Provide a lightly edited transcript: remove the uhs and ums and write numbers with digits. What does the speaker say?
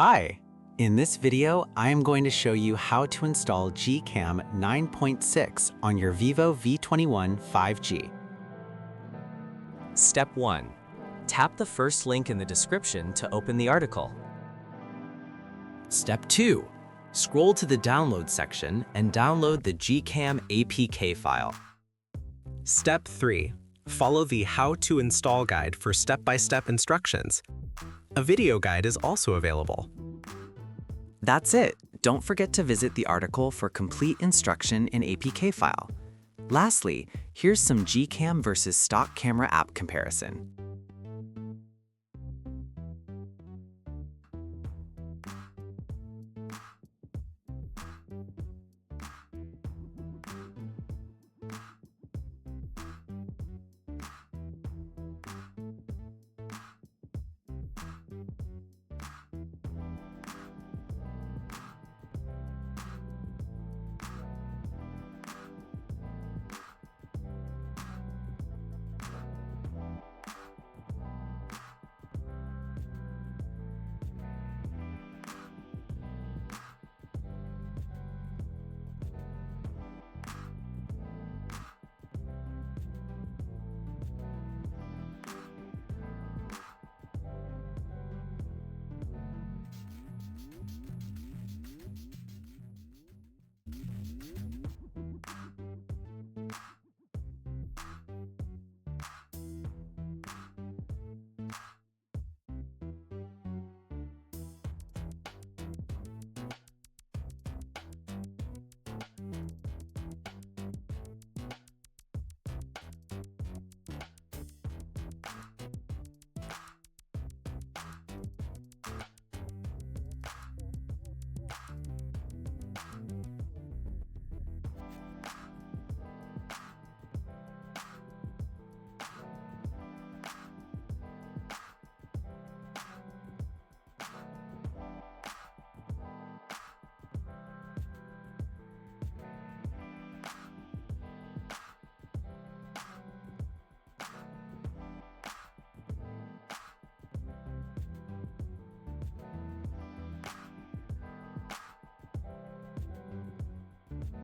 Hi! In this video, I am going to show you how to install GCam 9.6 on your Vivo V21 5G. Step 1. Tap the first link in the description to open the article. Step 2. Scroll to the download section and download the GCam APK file. Step 3. Follow the How to Install guide for step-by-step instructions. A video guide is also available. That's it. Don't forget to visit the article for complete instruction in APK file. Lastly, here's some GCam versus stock camera app comparison.